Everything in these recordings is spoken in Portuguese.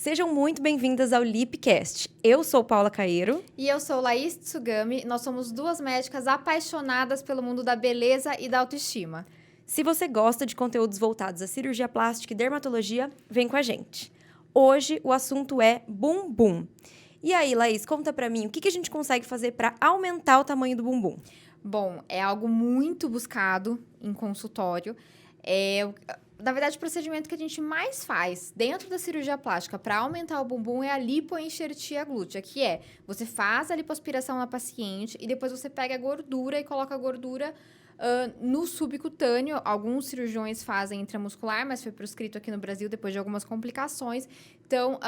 Sejam muito bem-vindas ao Lipcast. Eu sou Paula Caeiro. E eu sou Laís Tsugami. Nós somos duas médicas apaixonadas pelo mundo da beleza e da autoestima. Se você gosta de conteúdos voltados à cirurgia plástica e dermatologia, vem com a gente. Hoje o assunto é bumbum. E aí, Laís, conta pra mim, o que a gente consegue fazer pra aumentar o tamanho do bumbum? Bom, é algo muito buscado em consultório. Na verdade, o procedimento que a gente mais faz dentro da cirurgia plástica para aumentar o bumbum é a lipoenxertia glútea, que é, você faz a lipoaspiração na paciente e depois você pega a gordura e coloca a gordura no subcutâneo. Alguns cirurgiões fazem intramuscular, mas foi prescrito aqui no Brasil depois de algumas complicações. Então,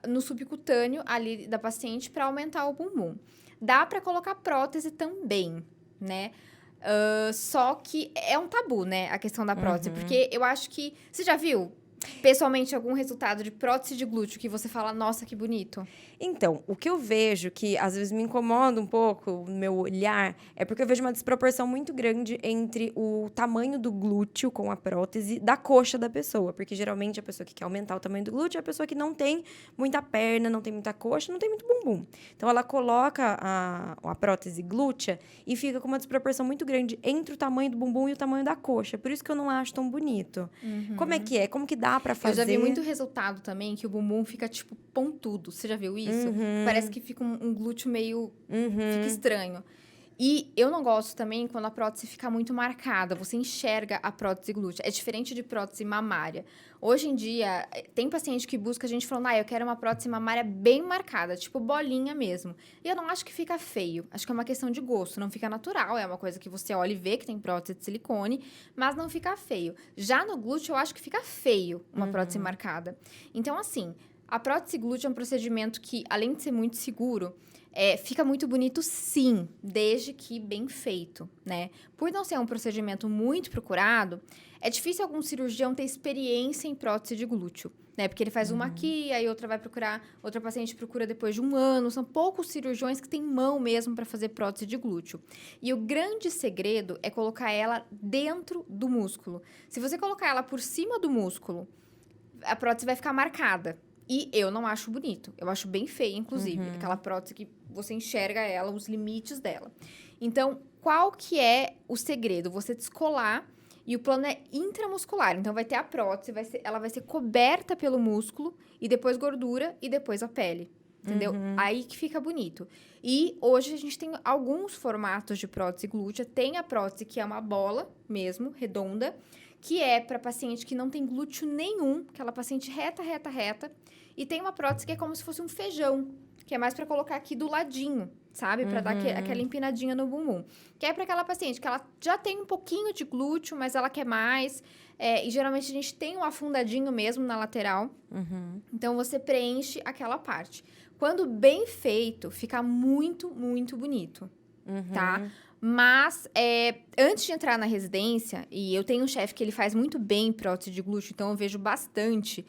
no subcutâneo ali da paciente para aumentar o bumbum. Dá para colocar prótese também, né? Só que é um tabu, né? A questão da prótese. Porque eu acho que... Você já viu, pessoalmente, algum resultado de prótese de glúteo que você fala, nossa, que bonito? Então, o que eu vejo que às vezes me incomoda um pouco o meu olhar é porque eu vejo uma desproporção muito grande entre o tamanho do glúteo com a prótese da coxa da pessoa. Porque geralmente a pessoa que quer aumentar o tamanho do glúteo é a pessoa que não tem muita perna, não tem muita coxa, não tem muito bumbum. Então, ela coloca a prótese glútea e fica com uma desproporção muito grande entre o tamanho do bumbum e o tamanho da coxa. Por isso que eu não acho tão bonito. Como é que é? Como que dá pra fazer? Eu já vi muito resultado também que o bumbum fica, tipo, pontudo. Você já viu isso? Parece que fica um glúteo meio... Fica estranho. E eu não gosto também quando a prótese fica muito marcada. Você enxerga a prótese glútea. É diferente de prótese mamária. Hoje em dia, tem paciente que busca a gente falando, eu quero uma prótese mamária bem marcada, tipo bolinha mesmo. E eu não acho que fica feio. Acho que é uma questão de gosto. Não fica natural. É uma coisa que você olha e vê que tem prótese de silicone, mas não fica feio. Já no glúteo, eu acho que fica feio uma prótese marcada. Então, assim... A prótese glútea é um procedimento que, além de ser muito seguro, fica muito bonito sim, desde que bem feito, né? Por não ser um procedimento muito procurado, é difícil algum cirurgião ter experiência em prótese de glúteo, né? Porque ele faz uma aqui, aí outra vai procurar, outra paciente procura depois de um ano. São poucos cirurgiões que têm mão mesmo para fazer prótese de glúteo. E o grande segredo é colocar ela dentro do músculo. Se você colocar ela por cima do músculo, a prótese vai ficar marcada. E eu não acho bonito. Eu acho bem feia, inclusive. Aquela prótese que você enxerga ela, os limites dela. Então, qual que é o segredo? Você descolar e o plano é intramuscular. Então, vai ter a prótese, ela vai ser coberta pelo músculo e depois gordura e depois a pele. Entendeu? Aí que fica bonito. E hoje a gente tem alguns formatos de prótese glútea. Tem a prótese que é uma bola mesmo, redonda, que é para paciente que não tem glúteo nenhum, aquela paciente reta. E tem uma prótese que é como se fosse um feijão, que é mais para colocar aqui do ladinho, sabe? Para dar aquela empinadinha no bumbum. Que é para aquela paciente que ela já tem um pouquinho de glúteo, mas ela quer mais. E geralmente a gente tem um afundadinho mesmo na lateral. Então, você preenche aquela parte. Quando bem feito, fica muito, muito bonito, tá? Mas, antes de entrar na residência, e eu tenho um chefe que ele faz muito bem prótese de glúteo, então eu vejo bastante.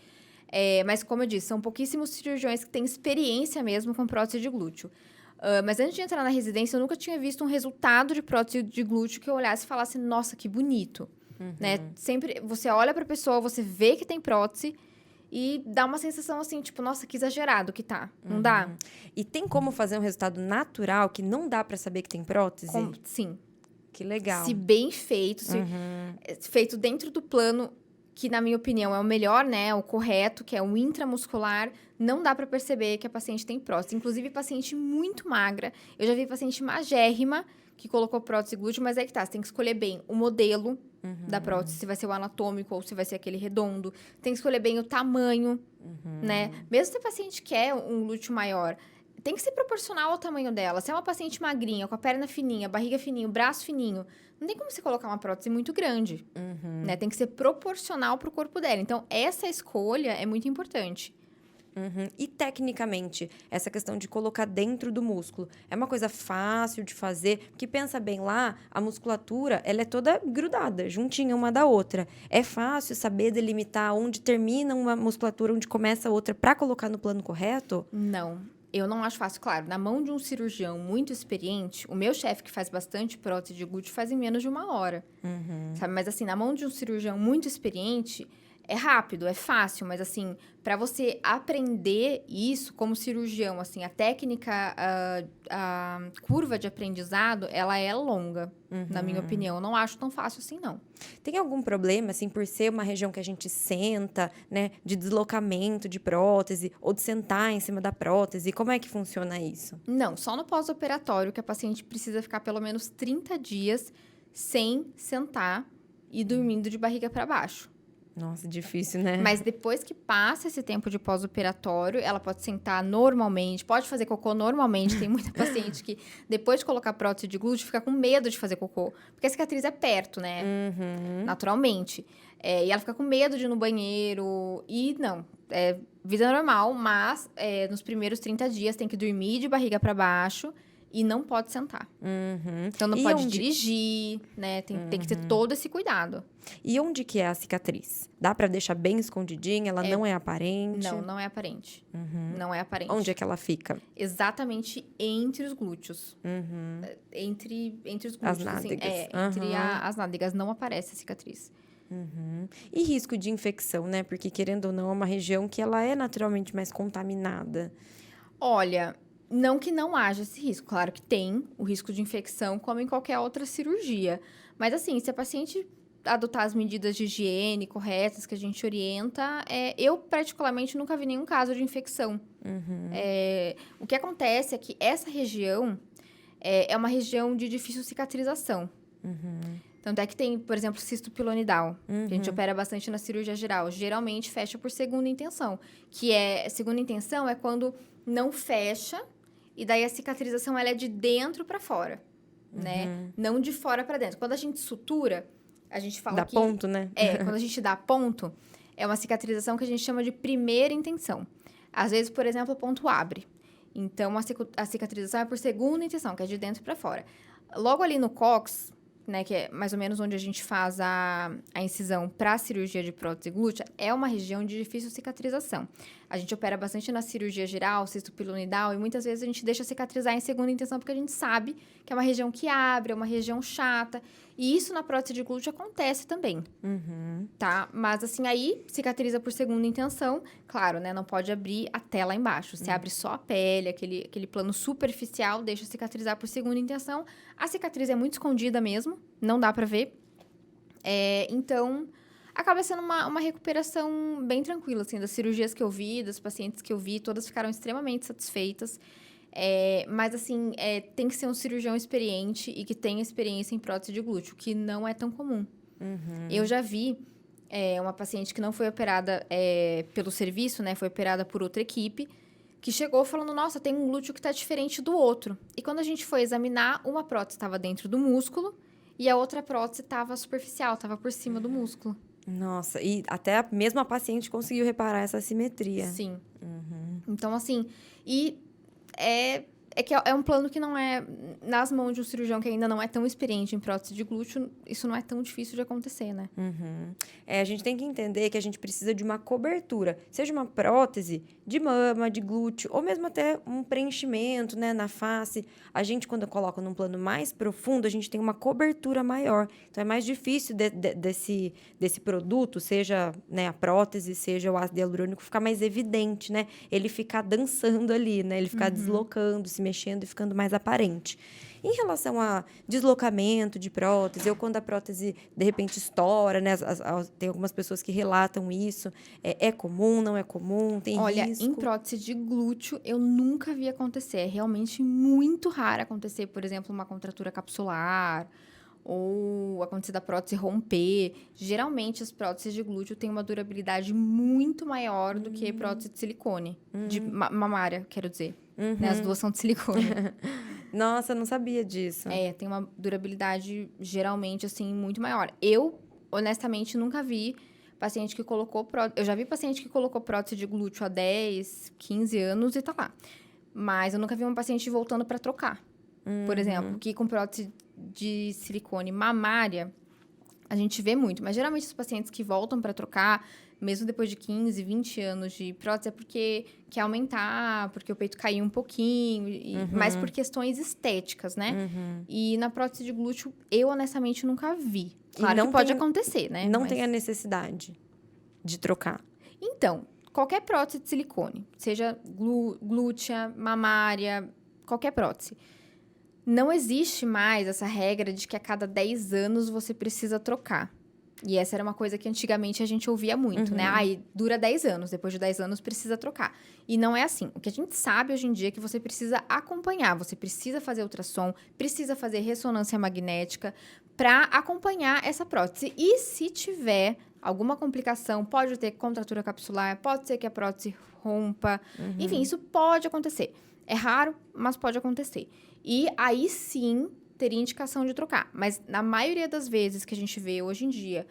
Mas, como eu disse, são pouquíssimos cirurgiões que têm experiência mesmo com prótese de glúteo. Mas antes de entrar na residência, eu nunca tinha visto um resultado de prótese de glúteo que eu olhasse e falasse, nossa, que bonito. Né? Sempre, você olha pra pessoa, você vê que tem prótese e dá uma sensação assim, tipo, nossa, que exagerado que tá. Não dá? E tem como fazer um resultado natural que não dá pra saber que tem prótese? Sim. Que legal. Se bem feito, feito dentro do plano, que na minha opinião é o melhor, né? O correto, que é o intramuscular, não dá pra perceber que a paciente tem prótese. Inclusive, paciente muito magra. Eu já vi paciente magérrima que colocou prótese glúteo, mas é que tá, você tem que escolher bem o modelo da prótese, se vai ser o anatômico ou se vai ser aquele redondo. Tem que escolher bem o tamanho, né? Mesmo se a paciente quer um glúteo maior, tem que ser proporcional ao tamanho dela. Se é uma paciente magrinha, com a perna fininha, barriga fininha, braço fininho, não tem como você colocar uma prótese muito grande, né? Tem que ser proporcional pro corpo dela. Então, essa escolha é muito importante. E tecnicamente, essa questão de colocar dentro do músculo, é uma coisa fácil de fazer? Porque pensa bem lá, a musculatura, ela é toda grudada, juntinha uma da outra. É fácil saber delimitar onde termina uma musculatura, onde começa a outra, para colocar no plano correto? Não, eu não acho fácil. Claro, na mão de um cirurgião muito experiente, o meu chefe, que faz bastante prótese de glúteo, faz em menos de 1 hora. Sabe? Mas assim, na mão de um cirurgião muito experiente, É rápido, é fácil, mas assim, para você aprender isso como cirurgião, assim, a técnica, a curva de aprendizado, ela é longa, na minha opinião. Eu não acho tão fácil assim, não. Tem algum problema, assim, por ser uma região que a gente senta, né, de deslocamento de prótese, ou de sentar em cima da prótese? Como é que funciona isso? Não, só no pós-operatório que a paciente precisa ficar pelo menos 30 dias sem sentar e dormindo de barriga para baixo. Nossa, difícil, né? Mas depois que passa esse tempo de pós-operatório, ela pode sentar normalmente, pode fazer cocô normalmente. Tem muita paciente que, depois de colocar prótese de glúteo, fica com medo de fazer cocô. Porque a cicatriz é perto, né? Naturalmente. E ela fica com medo de ir no banheiro. E não, é vida normal, mas nos primeiros 30 dias tem que dormir de barriga para baixo. E não pode sentar. Então, não pode dirigir, né? Tem que ter todo esse cuidado. E onde que é a cicatriz? Dá pra deixar bem escondidinha? Ela não é aparente? Não, não é aparente. Não é aparente. Onde é que ela fica? Exatamente entre os glúteos. Entre os glúteos. As nádegas. Assim, entre as nádegas. Não aparece a cicatriz. E risco de infecção, né? Porque, querendo ou não, é uma região que ela é naturalmente mais contaminada. Olha, não que não haja esse risco. Claro que tem o risco de infecção, como em qualquer outra cirurgia. Mas, assim, se a paciente adotar as medidas de higiene corretas que a gente orienta, eu, particularmente, nunca vi nenhum caso de infecção. O que acontece é que essa região é uma região de difícil cicatrização. Tanto é que tem, por exemplo, cisto pilonidal, que a gente opera bastante na cirurgia geral. Geralmente, fecha por segunda intenção. Segunda intenção é quando não fecha, e daí a cicatrização ela é de dentro para fora, né? Não de fora para dentro. Quando a gente sutura, a gente fala Dá ponto, né? Quando a gente dá ponto, é uma cicatrização que a gente chama de primeira intenção. Às vezes, por exemplo, o ponto abre. Então, a cicatrização é por segunda intenção, que é de dentro para fora. Logo ali no cóccix, né, que é mais ou menos onde a gente faz a incisão para a cirurgia de prótese glútea, é uma região de difícil cicatrização. A gente opera bastante na cirurgia geral, cisto pilonidal, e muitas vezes a gente deixa cicatrizar em segunda intenção, porque a gente sabe que é uma região que abre, é uma região chata. E isso na prótese de glúteo acontece também, tá? Mas assim, aí cicatriza por segunda intenção, claro, né? Não pode abrir até lá embaixo. Se abre só a pele, aquele plano superficial, deixa cicatrizar por segunda intenção. A cicatriz é muito escondida mesmo, não dá pra ver. Então, acaba sendo uma recuperação bem tranquila, assim, das cirurgias que eu vi, das pacientes que eu vi, todas ficaram extremamente satisfeitas. Mas, assim, tem que ser um cirurgião experiente e que tenha experiência em prótese de glúteo, que não é tão comum. Eu já vi uma paciente que não foi operada pelo serviço, né? Foi operada por outra equipe, que chegou falando, nossa, tem um glúteo que tá diferente do outro. E quando a gente foi examinar, uma prótese estava dentro do músculo e a outra prótese estava superficial, estava por cima do músculo. Nossa, e até mesmo a paciente conseguiu reparar essa assimetria. Sim. Então, assim, que é um plano que não é nas mãos de um cirurgião que ainda não é tão experiente em prótese de glúteo, isso não é tão difícil de acontecer, né? A gente tem que entender que a gente precisa de uma cobertura, seja uma prótese de mama, de glúteo, ou mesmo até um preenchimento, né, na face. A gente, quando coloca num plano mais profundo, a gente tem uma cobertura maior. Então, é mais difícil desse produto, seja, né, a prótese, seja o ácido hialurônico, ficar mais evidente, né? Ele ficar dançando ali, né? Ele ficar deslocando, se mexendo e ficando mais aparente. Em relação a deslocamento de prótese, ou quando a prótese, de repente, estoura, né? Tem algumas pessoas que relatam isso. É comum, não é comum? Tem risco? Em prótese de glúteo, eu nunca vi acontecer. É realmente muito raro acontecer, por exemplo, uma contratura capsular ou acontecer da prótese romper. Geralmente, as próteses de glúteo têm uma durabilidade muito maior do que prótese de silicone. De mamária, quero dizer. Né? As duas são de silicone. Nossa, eu não sabia disso. Tem uma durabilidade, geralmente, assim, muito maior. Eu, honestamente, nunca vi paciente que colocou prótese... Eu já vi paciente que colocou prótese de glúteo há 10, 15 anos e tá lá. Mas eu nunca vi um paciente voltando para trocar. Por exemplo, que com prótese de silicone mamária, a gente vê muito. Mas, geralmente, os pacientes que voltam para trocar, mesmo depois de 15, 20 anos de prótese, é porque quer aumentar, porque o peito caiu um pouquinho, mas por questões estéticas, né? E na prótese de glúteo, eu, honestamente, nunca vi. Claro que pode acontecer, né? Não tem a necessidade de trocar? Então, qualquer prótese de silicone, seja glútea, mamária, qualquer prótese, não existe mais essa regra de que a cada 10 anos você precisa trocar. E essa era uma coisa que antigamente a gente ouvia muito, né? Ai, dura 10 anos, depois de 10 anos precisa trocar. E não é assim. O que a gente sabe hoje em dia é que você precisa acompanhar, você precisa fazer ultrassom, precisa fazer ressonância magnética para acompanhar essa prótese. E se tiver alguma complicação, pode ter contratura capsular, pode ser que a prótese rompa, enfim, isso pode acontecer. É raro, mas pode acontecer. E aí sim teria indicação de trocar. Mas na maioria das vezes que a gente vê hoje em dia,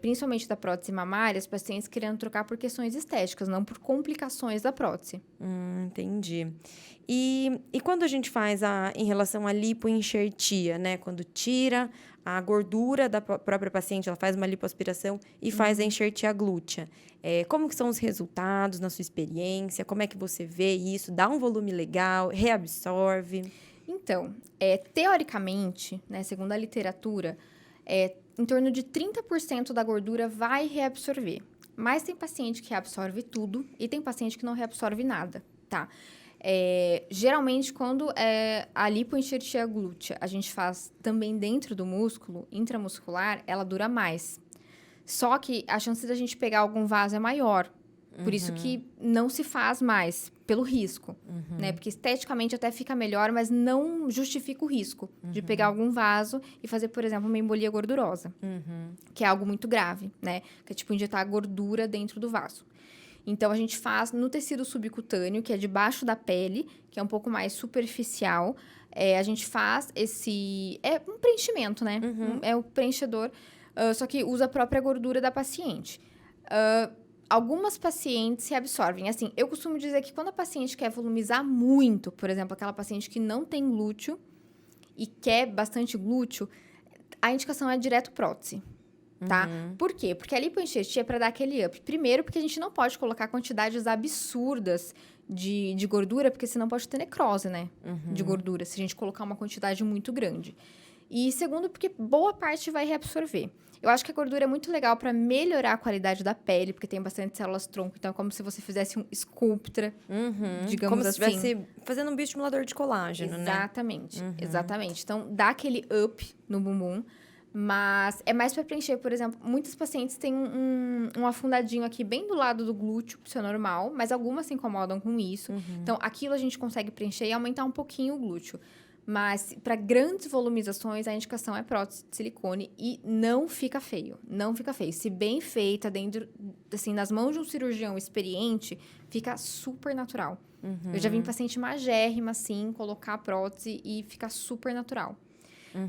principalmente da prótese mamária, os pacientes querendo trocar por questões estéticas, não por complicações da prótese. Entendi. E quando a gente faz em relação à lipoenxertia, né? Quando tira a gordura da própria paciente, ela faz uma lipoaspiração e faz a enxertia glútea. Como que são os resultados na sua experiência? Como é que você vê isso? Dá um volume legal? Reabsorve? Então, teoricamente, né, segundo a literatura, em torno de 30% da gordura vai reabsorver. Mas tem paciente que reabsorve tudo e tem paciente que não reabsorve nada, tá? Geralmente, quando a lipoenxertia glútea a gente faz também dentro do músculo, intramuscular, ela dura mais. Só que a chance da gente pegar algum vaso é maior. Por isso que não se faz mais, pelo risco, né? Porque esteticamente até fica melhor, mas não justifica o risco de pegar algum vaso e fazer, por exemplo, uma embolia gordurosa, que é algo muito grave, né? Que é tipo injetar gordura dentro do vaso. Então, a gente faz no tecido subcutâneo, que é debaixo da pele, que é um pouco mais superficial. A gente faz esse... É um preenchimento, né? É o preenchedor, só que usa a própria gordura da paciente. Algumas pacientes se absorvem. Assim, eu costumo dizer que quando a paciente quer volumizar muito, por exemplo, aquela paciente que não tem glúteo e quer bastante glúteo, a indicação é direto prótese, tá? Por quê? Porque a lipoenxertia é para dar aquele up. Primeiro, porque a gente não pode colocar quantidades absurdas de gordura, porque senão pode ter necrose, né? De gordura, se a gente colocar uma quantidade muito grande. E segundo, porque boa parte vai reabsorver. Eu acho que a gordura é muito legal para melhorar a qualidade da pele, porque tem bastante células-tronco. Então, é como se você fizesse um Sculptra, digamos assim. Como se estivesse fazendo um bioestimulador de colágeno, Exatamente, exatamente. Então, dá aquele up no bumbum, mas é mais para preencher. Por exemplo, muitos pacientes têm um afundadinho aqui bem do lado do glúteo, isso é normal, mas algumas se incomodam com isso. Então, aquilo a gente consegue preencher e aumentar um pouquinho o glúteo. Mas, para grandes volumizações, a indicação é prótese de silicone e não fica feio. Não fica feio. Se bem feita, dentro, assim, nas mãos de um cirurgião experiente, fica super natural. Eu já vi paciente magérrima, assim, colocar a prótese e fica super natural.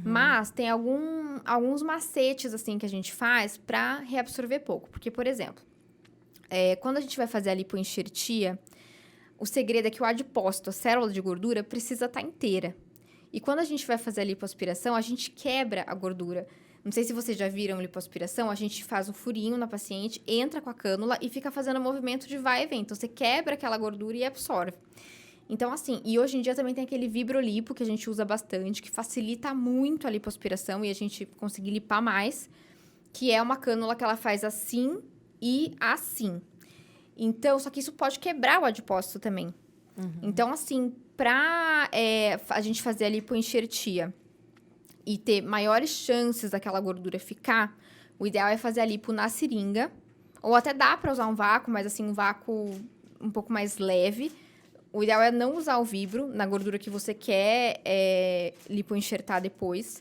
Mas tem alguns macetes, assim, que a gente faz para reabsorver pouco. Porque, por exemplo, quando a gente vai fazer a lipoenxertia, o segredo é que o adipócito, a célula de gordura, precisa estar inteira. E quando a gente vai fazer a lipoaspiração, a gente quebra a gordura. Não sei se vocês já viram lipoaspiração, a gente faz um furinho na paciente, entra com a cânula e fica fazendo um movimento de vai e vem. Então, você quebra aquela gordura e absorve. Então, assim, e hoje em dia também tem aquele vibrolipo que a gente usa bastante, que facilita muito a lipoaspiração e a gente conseguir lipar mais, que é uma cânula que ela faz assim e assim. Então, só que isso pode quebrar o adipócito também. Então, assim, para a gente fazer a lipoenxertia e ter maiores chances daquela gordura ficar, o ideal é fazer a lipo na seringa. Ou até dá para usar um vácuo, mas assim, um vácuo um pouco mais leve. O ideal é não usar o vibro na gordura que você quer lipoenxertar depois.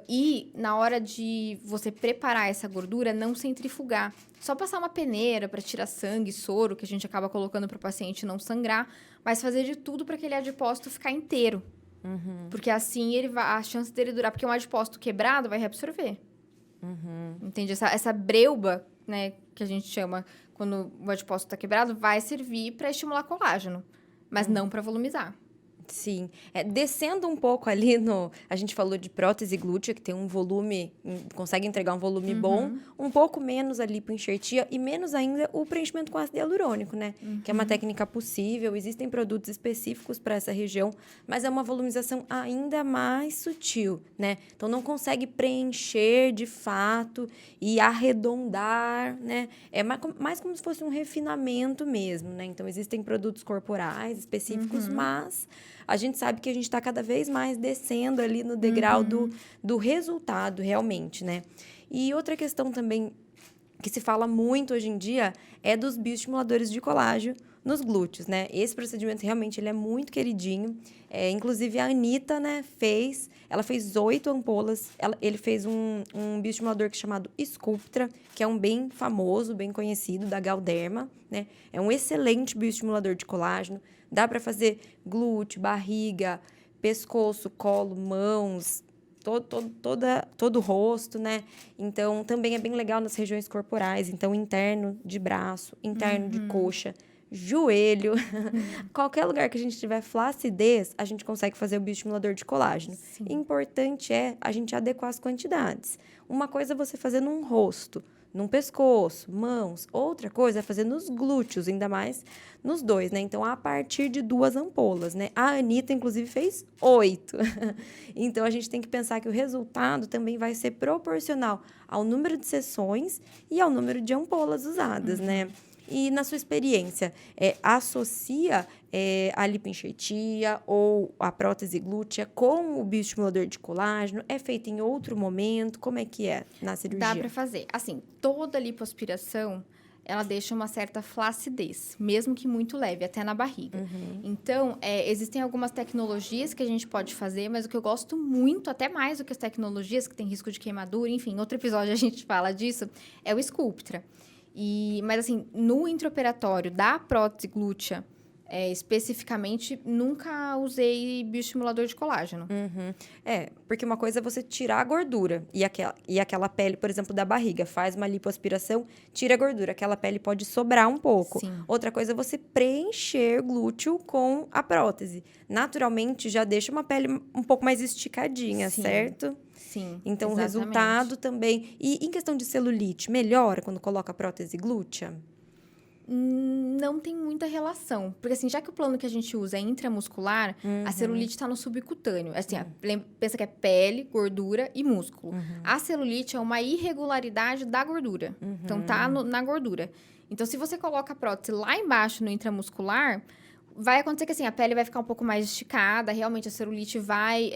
E na hora de você preparar essa gordura, não centrifugar. Só passar uma peneira para tirar sangue, soro, que a gente acaba colocando para o paciente não sangrar, mas fazer de tudo para aquele adipócito ficar inteiro. Porque assim a chance dele durar, porque um adipócito quebrado vai reabsorver. Entende? Essa breuba, né, que a gente chama quando o adipócito está quebrado, vai servir para estimular colágeno, mas não para volumizar. Sim. Descendo um pouco ali a gente falou de prótese glútea, que tem um volume, consegue entregar um volume bom, um pouco menos a lipoenxertia e menos ainda o preenchimento com ácido hialurônico, né? Que é uma técnica possível, existem produtos específicos para essa região, mas é uma volumização ainda mais sutil, né? Então, não consegue preencher de fato e arredondar, né? É mais como se fosse um refinamento mesmo, né? Então, existem produtos corporais específicos, mas a gente sabe que a gente está cada vez mais descendo ali no degrau do resultado, realmente, né? E outra questão também que se fala muito hoje em dia é dos bioestimuladores de colágeno nos glúteos, né? Esse procedimento realmente ele é muito queridinho. Inclusive, a Anitta, né, ela fez 8 ampolas. Ele fez um bioestimulador que é chamado Sculptra, que é um bem famoso, bem conhecido, da Galderma, né? É um excelente bioestimulador de colágeno. Dá para fazer glúteo, barriga, pescoço, colo, mãos, todo o rosto, né? Então, também é bem legal nas regiões corporais. Então, interno de braço, interno de coxa, joelho. Qualquer lugar que a gente tiver flacidez, a gente consegue fazer o bioestimulador de colágeno. Sim. Importante é a gente adequar as quantidades. Uma coisa é você fazer num rosto, num pescoço, mãos. Outra coisa é fazer nos glúteos, ainda mais nos dois, né? Então, a partir de 2 ampolas, né? A Anitta, inclusive, fez 8. Então, a gente tem que pensar que o resultado também vai ser proporcional ao número de sessões e ao número de ampolas usadas, né? E, na sua experiência, associa a lipoenxertia ou a prótese glútea com o bioestimulador de colágeno? É feito em outro momento? Como é que é na cirurgia? Dá para fazer. Assim, toda lipoaspiração, ela deixa uma certa flacidez, mesmo que muito leve, até na barriga. Então, existem algumas tecnologias que a gente pode fazer, mas o que eu gosto muito, até mais do que as tecnologias que tem risco de queimadura, enfim, em outro episódio a gente fala disso, é o Sculptra. Mas, assim, no intraoperatório da prótese glútea, especificamente, nunca usei bioestimulador de colágeno. Porque uma coisa é você tirar a gordura e aquela pele, por exemplo, da barriga, faz uma lipoaspiração, tira a gordura, aquela pele pode sobrar um pouco. Sim. Outra coisa é você preencher glúteo com a prótese. Naturalmente, já deixa uma pele um pouco mais esticadinha, Sim. certo? Sim, Então, exatamente. o resultado também... E em questão de celulite, melhora quando coloca a prótese glútea? Não tem muita relação. Porque, assim, já que o plano que a gente usa é intramuscular, a celulite está no subcutâneo. Assim, pensa que é pele, gordura e músculo. A celulite é uma irregularidade da gordura. Então, tá na gordura. Então, se você coloca a prótese lá embaixo no intramuscular, vai acontecer que, assim, a pele vai ficar um pouco mais esticada. Realmente, a celulite vai,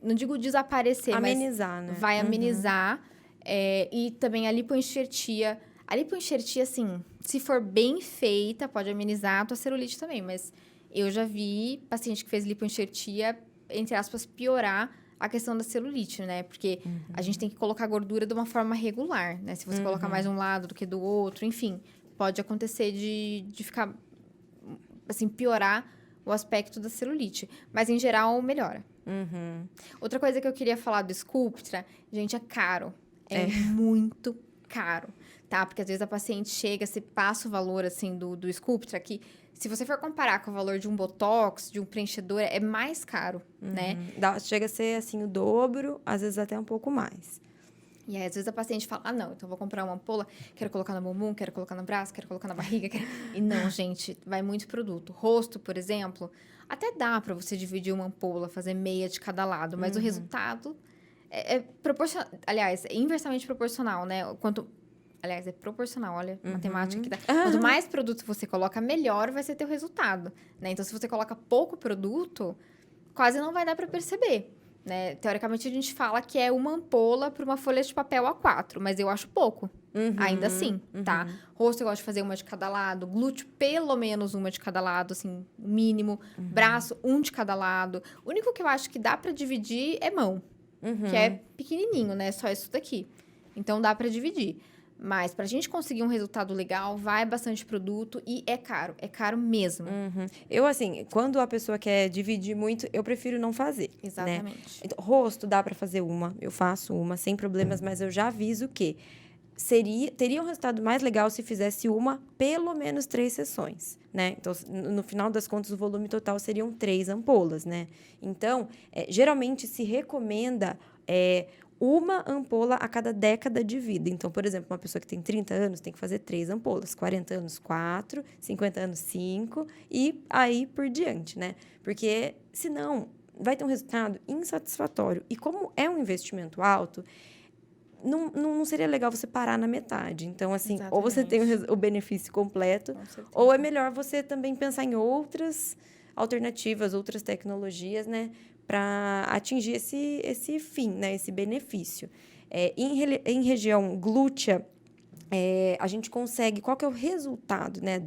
não digo desaparecer, Amenizar, mas né? vai amenizar. E também a lipoenxertia. A lipoenxertia, assim, se for bem feita, pode amenizar a tua celulite também. Mas eu já vi paciente que fez lipoenxertia, entre aspas, piorar a questão da celulite, né? Porque a gente tem que colocar a gordura de uma forma regular, né? Se você colocar mais um lado do que do outro, enfim, pode acontecer de ficar, assim, piorar o aspecto da celulite. Mas, em geral, melhora. Outra coisa que eu queria falar do Sculptra, gente, é caro. É muito caro, tá? Porque às vezes a paciente chega, você passa o valor, assim, do Sculptra, que se você for comparar com o valor de um Botox, de um preenchedor, é mais caro, né? Chega a ser, assim, o dobro, às vezes até um pouco mais. E aí, às vezes, a paciente fala, não, então eu vou comprar uma ampola, quero colocar no bumbum, quero colocar no braço, quero colocar na barriga. E não, gente, vai muito produto. Rosto, por exemplo, até dá pra você dividir uma ampola, fazer meia de cada lado, mas o resultado é proporcional. Aliás, é inversamente proporcional, né? Aliás, é proporcional, olha, matemática que dá. Quanto mais produto você coloca, melhor vai ser teu resultado, né? Então, se você coloca pouco produto, quase não vai dar para perceber, né? Teoricamente, a gente fala que é uma ampola para uma folha de papel A4, mas eu acho pouco, ainda assim, tá? Rosto, eu gosto de fazer uma de cada lado. Glúteo, pelo menos uma de cada lado, assim, mínimo. Braço, um de cada lado. O único que eu acho que dá para dividir é mão, que é pequenininho, né? Só isso daqui. Então, dá para dividir. Mas, pra gente conseguir um resultado legal, vai bastante produto e é caro mesmo. Eu, assim, quando a pessoa quer dividir muito, eu prefiro não fazer. Exatamente. Né? Então, rosto dá pra fazer uma, eu faço uma, sem problemas, mas eu já aviso que teria um resultado mais legal se fizesse pelo menos 3 sessões, né? Então, no final das contas, o volume total seriam 3 ampolas, né? Então, geralmente se recomenda uma ampola a cada década de vida. Então, por exemplo, uma pessoa que tem 30 anos tem que fazer 3 ampolas, 40 anos, 4, 50 anos, 5 e aí por diante, né? Porque, senão, vai ter um resultado insatisfatório. E como é um investimento alto, não seria legal você parar na metade. Então, assim, Exatamente. ou você tem o benefício completo, ou é melhor você também pensar em outras alternativas, outras tecnologias, né? Para atingir esse fim, né? Esse benefício. Em região glútea, a gente consegue... Qual que é o resultado, né,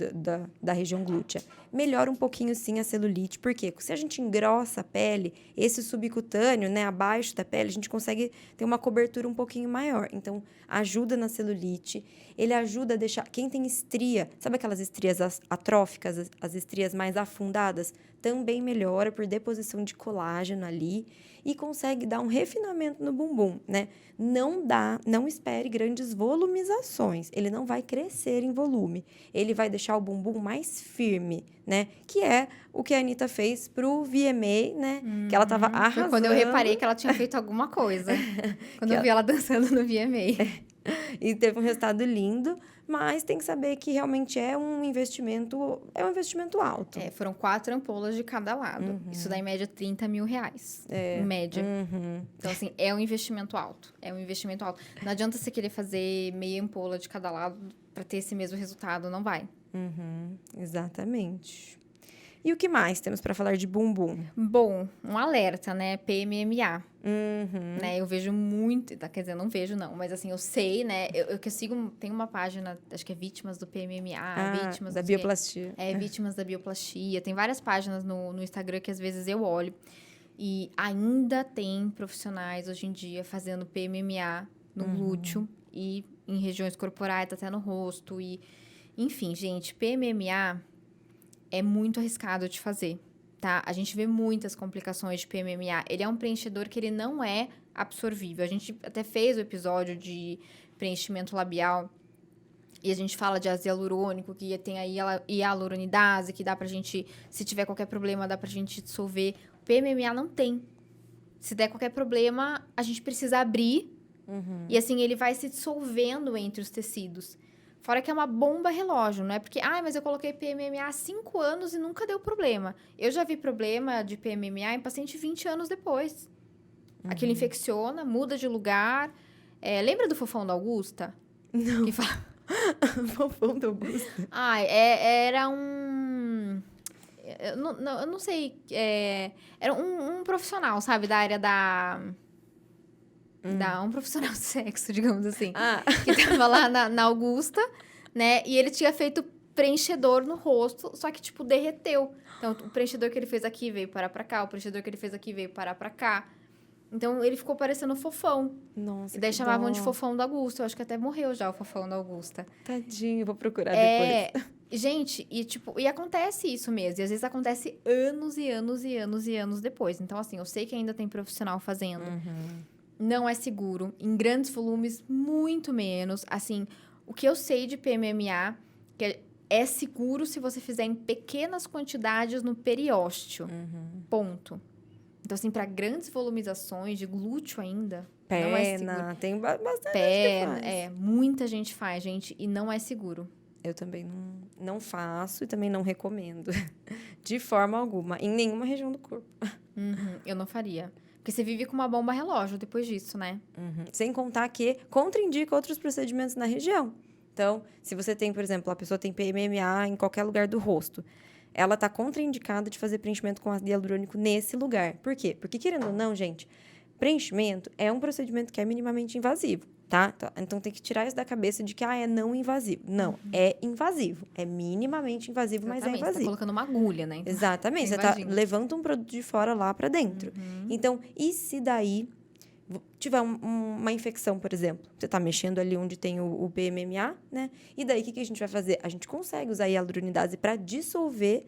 da região glútea? Melhora um pouquinho, sim, a celulite. Por quê? Porque se a gente engrossa a pele, esse subcutâneo, né, abaixo da pele, a gente consegue ter uma cobertura um pouquinho maior. Então, ajuda na celulite. Ele ajuda a deixar... Quem tem estria, sabe aquelas estrias atróficas, as estrias mais afundadas? Também melhora por deposição de colágeno ali e consegue dar um refinamento no bumbum, né? Não espere grandes volumizações. Ele não vai crescer em volume. Ele vai deixar o bumbum mais firme, né? Que é o que a Anitta fez pro VMA, né? Que ela tava arrasando. Foi quando eu reparei que ela tinha feito alguma coisa. Quando eu vi ela dançando no VMA. E teve um resultado lindo, mas tem que saber que realmente é um investimento alto. Foram 4 ampolas de cada lado. Isso dá, em média, R$30 mil. Em média. Então, assim, é um investimento alto. É um investimento alto. Não adianta você querer fazer meia ampola de cada lado para ter esse mesmo resultado. Não vai. Exatamente. E o que mais temos para falar de bumbum? Bom, um alerta, né? PMMA. Né? Eu vejo muito... Quer dizer, não vejo, não. Mas, assim, eu sei, né? Eu que sigo... Tem uma página, acho que é Vítimas do PMMA. Vítimas da bioplastia. Vítimas da bioplastia. Tem várias páginas no Instagram que, às vezes, eu olho. E ainda tem profissionais, hoje em dia, fazendo PMMA no glúteo. E em regiões corporais, até no rosto. E, enfim, gente, PMMA... é muito arriscado de fazer, tá? A gente vê muitas complicações de PMMA. Ele é um preenchedor que ele não é absorvível. A gente até fez o episódio de preenchimento labial e a gente fala de ácido hialurônico, que tem aí hialuronidase, que dá pra gente, se tiver qualquer problema, dá pra gente dissolver. O PMMA não tem. Se der qualquer problema, a gente precisa abrir e assim, ele vai se dissolvendo entre os tecidos. Fora que é uma bomba relógio, não é porque... mas eu coloquei PMMA há 5 anos e nunca deu problema. Eu já vi problema de PMMA em paciente 20 anos depois. Aquilo infecciona, muda de lugar. Lembra do fofão da Augusta? Não. Que fala... Fofão da Augusta? Era um... Eu não sei. Era um profissional, sabe? Da área da... um profissional de sexo, digamos assim. Que tava lá na Augusta, né? E ele tinha feito preenchedor no rosto, só que, tipo, derreteu. Então, o preenchedor que ele fez aqui veio parar pra cá, o preenchedor que ele fez aqui veio parar pra cá. Então, ele ficou parecendo fofão. Nossa, e daí chamavam de fofão da Augusta. Eu acho que até morreu já o fofão da Augusta. Tadinho, vou procurar depois. Gente, e acontece isso mesmo. E às vezes acontece anos e anos e anos e anos depois. Então, assim, eu sei que ainda tem profissional fazendo. Não é seguro. Em grandes volumes, muito menos. Assim, o que eu sei de PMMA, que é seguro se você fizer em pequenas quantidades no periósteo. Ponto. Então, assim, para grandes volumizações de glúteo ainda, não é seguro. Tem bastante Perna, gente que faz. Muita gente faz, gente, e não é seguro. Eu também não faço e também não recomendo. De forma alguma. Em nenhuma região do corpo. Eu não faria. Porque você vive com uma bomba relógio depois disso, né? Sem contar que contraindica outros procedimentos na região. Então, se você tem, por exemplo, a pessoa tem PMMA em qualquer lugar do rosto, ela está contraindicada de fazer preenchimento com ácido hialurônico nesse lugar. Por quê? Porque, querendo ou não, gente, preenchimento é um procedimento que é minimamente invasivo, tá? Então, tem que tirar isso da cabeça de que, é não invasivo. Não, é invasivo. É minimamente invasivo, mas é invasivo. Você tá colocando uma agulha, né? Então, exatamente. Você levando um produto de fora lá para dentro. Então, e se daí tiver uma infecção, por exemplo? Você tá mexendo ali onde tem o PMMA, né? E daí, o que a gente vai fazer? A gente consegue usar a hialuronidase para dissolver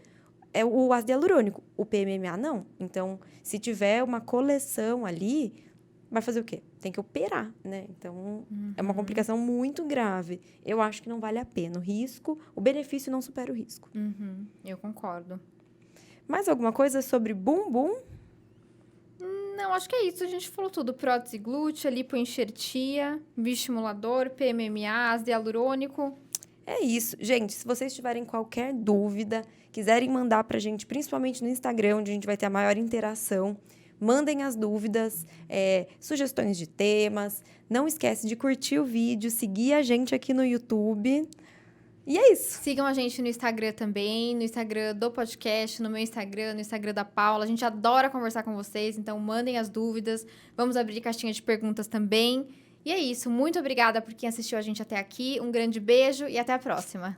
o ácido hialurônico. O PMMA, não. Então, se tiver uma coleção ali, vai fazer o quê? Tem que operar, né? Então, é uma complicação muito grave. Eu acho que não vale a pena. O benefício não supera o risco. Eu concordo. Mais alguma coisa sobre bumbum? Não, acho que é isso. A gente falou tudo. Prótese glútea, lipoenxertia, bioestimulador, PMMA, ácido hialurônico. É isso. Gente, se vocês tiverem qualquer dúvida, quiserem mandar pra gente, principalmente no Instagram, onde a gente vai ter a maior interação, mandem as dúvidas, sugestões de temas. Não esquece de curtir o vídeo, seguir a gente aqui no YouTube. E é isso. Sigam a gente no Instagram também, no Instagram do podcast, no meu Instagram, no Instagram da Paula. A gente adora conversar com vocês, então mandem as dúvidas. Vamos abrir caixinha de perguntas também. E é isso. Muito obrigada por quem assistiu a gente até aqui. Um grande beijo e até a próxima.